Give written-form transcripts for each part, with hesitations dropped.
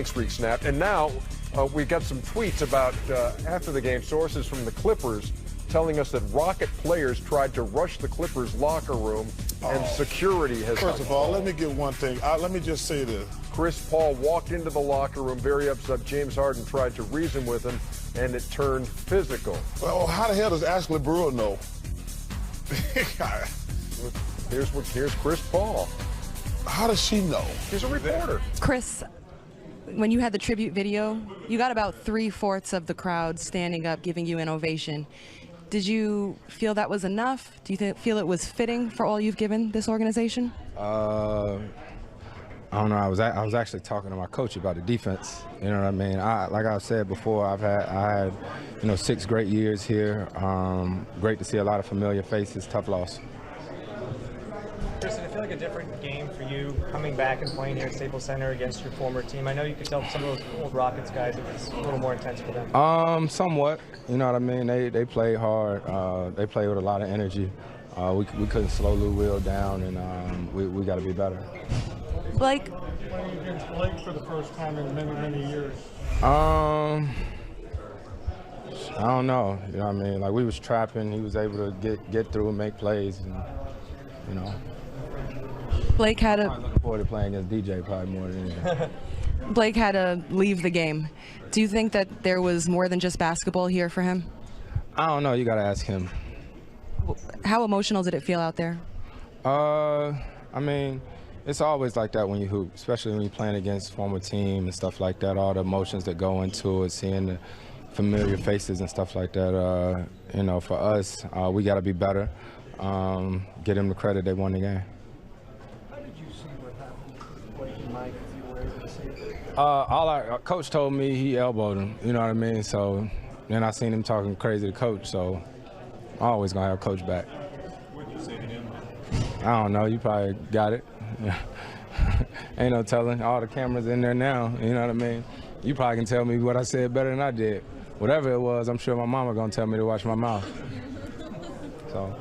streak snapped, and now we got some tweets about after the game, sources from the Clippers telling us that Rocket players tried to rush the Clippers locker room, and security has. First of all, let me get one thing. Let me just say this. Chris Paul walked into the locker room very upset. James Harden tried to reason with him, and it turned physical. Well, how the hell does Ashley Brewer know? Here's Chris Paul. How does she know? He's a reporter. Chris, when you had the tribute video, you got about 3/4 of the crowd standing up, giving you an ovation. Did you feel that was enough? Do you feel it was fitting for all you've given this organization? I don't know. I was actually talking to my coach about the defense. You know what I mean? Like I said before, I had 6 great years here. Great to see a lot of familiar faces. Tough loss. Chris, did it feel like a different game for you coming back and playing here at Staples Center against your former team? I know you could tell some of those old Rockets guys it was a little more intense for them. Somewhat. You know what I mean? They played hard. They played with a lot of energy. We couldn't slow Lou Will down, and we got to be better. Blake? Playing against Blake for the first time in many, many years. I don't know. You know what I mean? Like, we was trapping. He was able to get through and make plays, and you know. Blake had I'm looking forward to playing against DJ probably more than anything. Blake had to leave the game. Do you think that there was more than just basketball here for him? I don't know. You got to ask him. How emotional did it feel out there? I mean, it's always like that when you hoop, especially when you're playing against former team and stuff like that. All the emotions that go into it, seeing the familiar faces and stuff like that. For us, we got to be better. Get them the credit they won the game. How did you see what happened to Blake and Mike, if you were able to see it? All our coach told me he elbowed him. You know what I mean? So then I seen him talking crazy to coach. So I'm always gonna have coach back. What did you say to him? I don't know. You probably got it. Ain't no telling. All the cameras in there now. You know what I mean? You probably can tell me what I said better than I did. Whatever it was, I'm sure my mama gonna tell me to watch my mouth. So.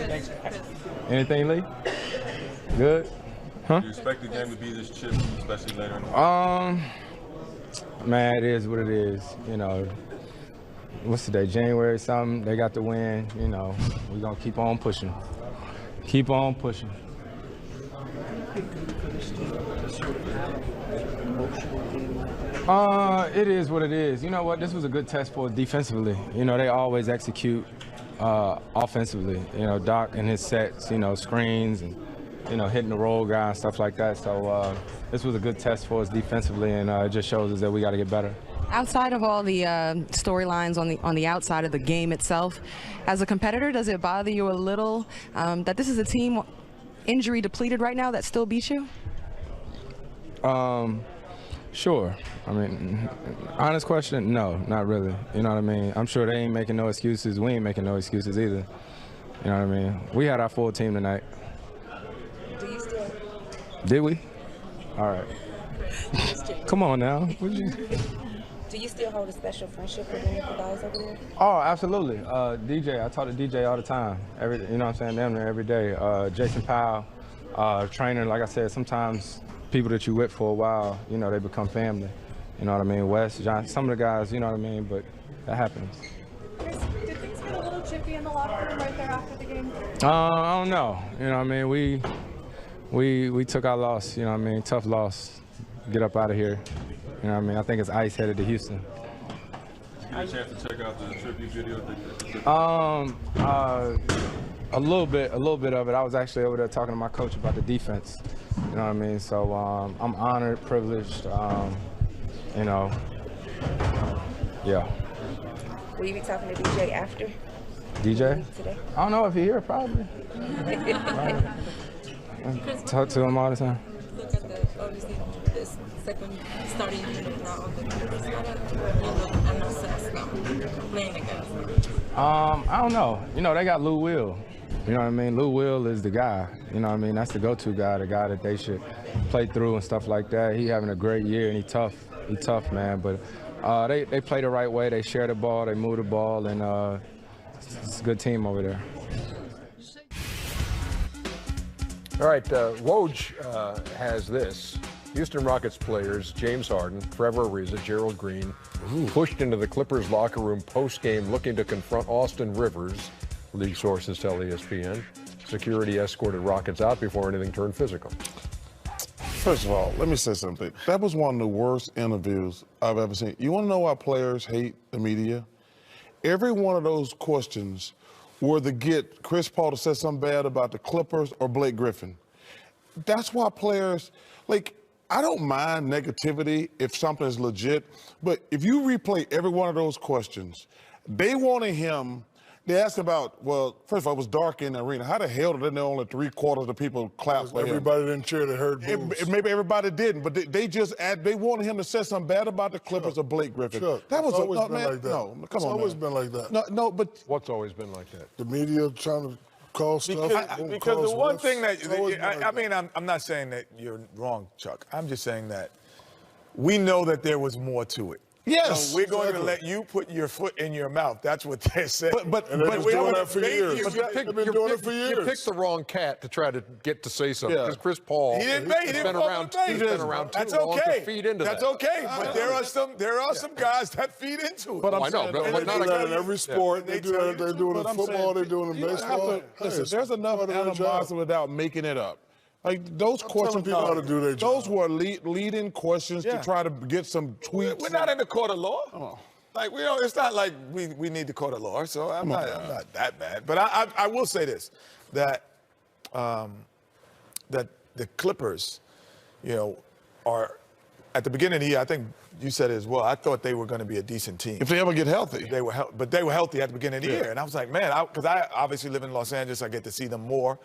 Thanks. Anything, Lee? Good? Huh? Do you expect the game to be this chip, especially later in the week? Man, it is what it is. What's today? January something. They got the win. We're gonna keep on pushing. Keep on pushing. It is what it is. You know what? This was a good test for us defensively. They always execute offensively. Doc and his sets, screens and, hitting the roll guy and stuff like that. So this was a good test for us defensively, and it just shows us that we got to get better. Outside of all the storylines on the outside of the game itself, as a competitor, does it bother you a little that this is a team injury depleted right now that still beats you? Sure. I mean, honest question, no, not really. You know what I mean? I'm sure they ain't making no excuses. We ain't making no excuses either. You know what I mean? We had our full team tonight. Do you still? Did we? All right. Come on now. Do you still hold a special friendship with any of the guys over there? Oh, absolutely. DJ, I talk to DJ all the time. You know what I'm saying? Damn near every day. Jason Powell, trainer, like I said, sometimes people that you with for a while, they become family. You know what I mean? Wes, John, some of the guys, you know what I mean? But that happens. Chris, did things get a little chippy in the locker room right there after the game? I don't know. You know what I mean? We took our loss, you know what I mean? Tough loss. Get up out of here. You know what I mean? I think it's ICE headed to Houston. Did you get a chance to check out the tribute video? A little bit of it. I was actually over there talking to my coach about the defense. You know what I mean? So I'm honored, privileged, yeah. Will you be talking to DJ after? DJ? Today? I don't know if he's here, probably. Talk to him all the time. Look at obviously this second starting unit now on the Clippers. I'm not assessed now playing against. I don't know. They got Lou Will. You know what I mean? Lou Will is the guy. You know what I mean? That's the go-to guy, the guy that they should play through and stuff like that. He having a great year, and he tough, man. But they play the right way. They share the ball, they move the ball, and it's a good team over there. All right, Woj has this. Houston Rockets players James Harden, Trevor Ariza, Gerald Green pushed into the Clippers locker room post-game looking to confront Austin Rivers, league sources tell ESPN. Security escorted Rockets out before anything turned physical. First of all, let me say something. That was one of the worst interviews I've ever seen. You want to know why players hate the media? Every one of those questions were to get Chris Paul to say something bad about the Clippers or Blake Griffin. That's why players, like, I don't mind negativity if something is legit, but if you replay every one of those questions, they wanted him. They asked about, well, first of all, it was dark in the arena. How the hell did they know only 3/4 of the people clapped for him? Everybody didn't cheer, they heard boos. Maybe everybody didn't, but they wanted him to say something bad about the Clippers or Blake Griffin. That was always been like that. No, come It's on, always man. been like that. No, but what's always been like that? The media trying to call stuff. Because the one thing that, I mean, I'm not saying that you're wrong, Chuck. I'm just saying that we know that there was more to it. Yes. So we're going to let you put your foot in your mouth. That's what they're saying. But they've been doing that for years. They've been doing it for years. You picked the wrong cat to try to get to say something. Because Chris Paul, he didn't make it. He's been around That's too long okay. to feed into That's that. okay. But there are some guys that feed into it. But I know, but they do that in every sport. They do that. They do it in football. They do it in baseball. Listen, there's enough animosity without making it up. Like those questions, people how to do their job. Those were leading questions to try to get some tweets. We're not in the court of law. Like it's not like we need the court of law. So I'm not that bad. But I will say this, that that the Clippers, are at the beginning of the year. I think you said it as well. I thought they were going to be a decent team if they ever get healthy. But they were healthy at the beginning of the year, and I was like, man, because I obviously live in Los Angeles, I get to see them more.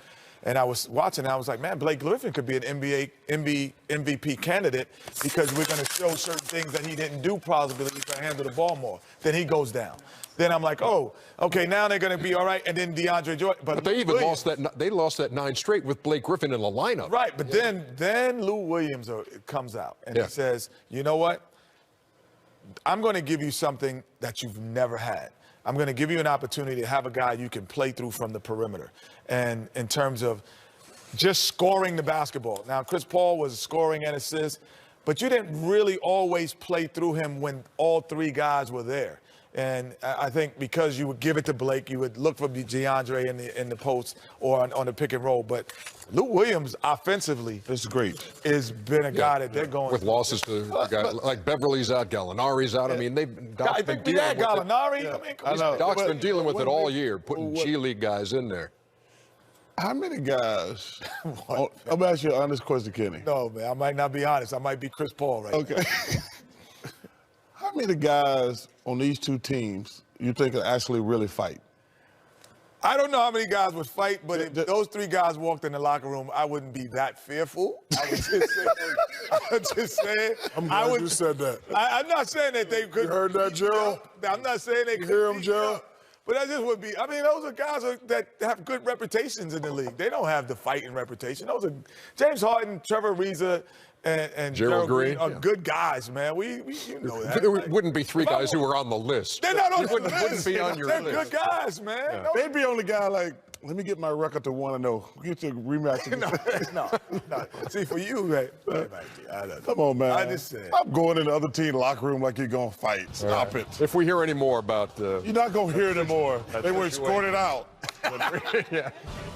And I was watching, and I was like, man, Blake Griffin could be an MVP candidate because we're going to show certain things that he didn't do possibly to handle the ball more. Then he goes down. Then I'm like, oh, okay, now they're going to be all right. And then DeAndre Jordan. But they even lost that 9 straight with Blake Griffin in the lineup. Right, but then Lou Williams comes out, and he says, you know what? I'm going to give you something that you've never had. I'm going to give you an opportunity to have a guy you can play through from the perimeter. And in terms of just scoring the basketball. Now, Chris Paul was scoring and assists, but you didn't really always play through him when all 3 guys were there. And I think because you would give it to Blake, you would look for DeAndre in the post or on the pick and roll. But Lou Williams, offensively, is great. Has been a guy that they're going with losses to guys like Beverly's out, Gallinari's out. I mean, Doc's been dealing with Gallinari. it. I mean, Doc's been dealing with it all year, putting G League guys in there. How many guys? I'm going to ask you an honest question, Kenny. No, man, I might not be honest. I might be Chris Paul right now. How many guys on these 2 teams you think will actually really fight? I don't know how many guys would fight, but if those 3 guys walked in the locker room, I wouldn't be that fearful. I would just say, I'm glad you said that. I'm not saying that they could. You heard that, Gerald? I'm not saying they could. You hear him, Gerald? But that just would be, I mean, those are guys that have good reputations in the league. They don't have the fighting reputation. Those are James Harden, Trevor Ariza, and Gerald Green are good guys, man. You know that. There wouldn't be 3 guys who were on the list. They're not on the list. Wouldn't be on your list. They're good guys, man. Yeah. They'd be on the guy like, let me get my record to 1-0. Get your rematch. No. See, for you, man. Come on, man. I just said. I'm going in the other team locker room like you're going to fight. Stop it. If we hear any more about You're not going to hear anymore. They were escorted out.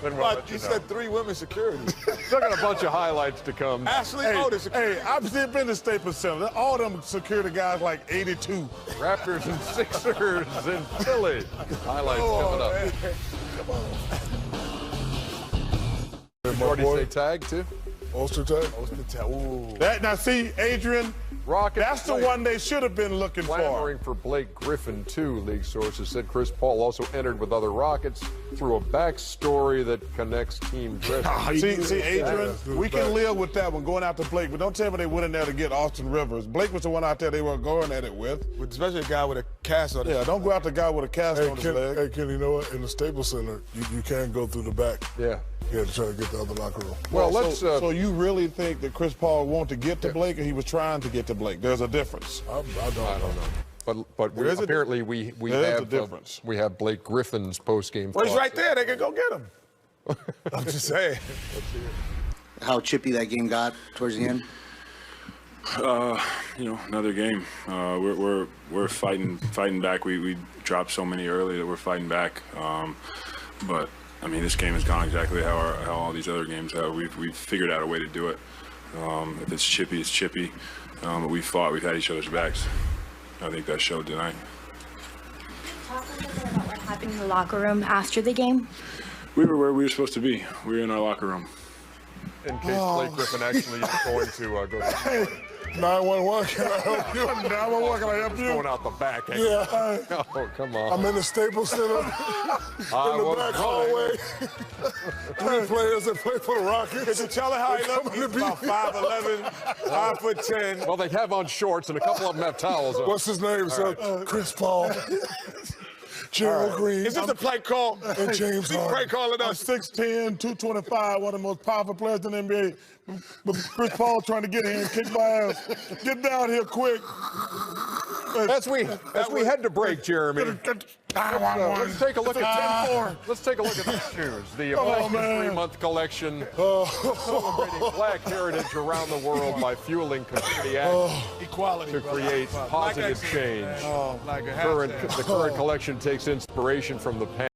But you said 3 women security. Still got a bunch of highlights to come. Ashley Otis. Hey, I've been to Staples Center. All them security guys like 82. Raptors and Sixers in Philly. Highlights coming up. Come on. Already say tag too? Ulster tag? Ulster tag. Ooh. Now see, Adrian, that's the one they should have been looking clamoring for Blake Griffin, too, league sources said. Chris Paul also entered with other Rockets through a backstory that connects Team Griffin. See, Adrian, we can live with that one going after Blake, but don't tell me they went in there to get Austin Rivers. Blake was the one out there they were going at it with. Especially a guy with a cast on his Yeah, don't go after a guy with a cast on his leg. Hey, Ken, you know what? In the Staples Center, you can't go through the back. Yeah. You have to try to get the other locker room. Well, let's. So you really think that Chris Paul wanted to get to Blake, or he was trying to get to Blake? There's a difference. I don't know. But apparently we have a difference. We have Blake Griffin's post-game. Well, he's right there. They can go get him. I'm just saying. How chippy that game got towards the end? You know, another game. We're fighting back. We dropped so many early that we're fighting back. But I mean, this game has gone exactly how all these other games have. We've figured out a way to do it. If it's chippy, it's chippy. But we fought. We've had each other's backs. I think that showed tonight. Talk a little bit about what happened in the locker room after the game. We were where we were supposed to be. We were in our locker room. In case Blake Griffin actually is going to go. Hey, 911, can I help you? 911, can I help you? Going out the back. Yeah. Oh, come on. I'm in the Staples Center in the back hallway. 3 players that play for the Rockets. Could you tell her how he looks? He's about 5'11", 5'10". Well, they have on shorts, and a couple of them have towels on. What's his name, sir? Right. Chris Paul. Gerald Green. Is this a play call? And James He's Harden. play calling I'm us. 6'10", 225, one of the most powerful players in the NBA. But Chris Paul trying to get here and kick my ass. Get down here quick. As we head to break, Jeremy, let's take a look at let's take a look at these shoes. The Black History Month collection, celebrating Black heritage around the world by fueling community action Equality to create positive change. Like The current collection takes inspiration from the past.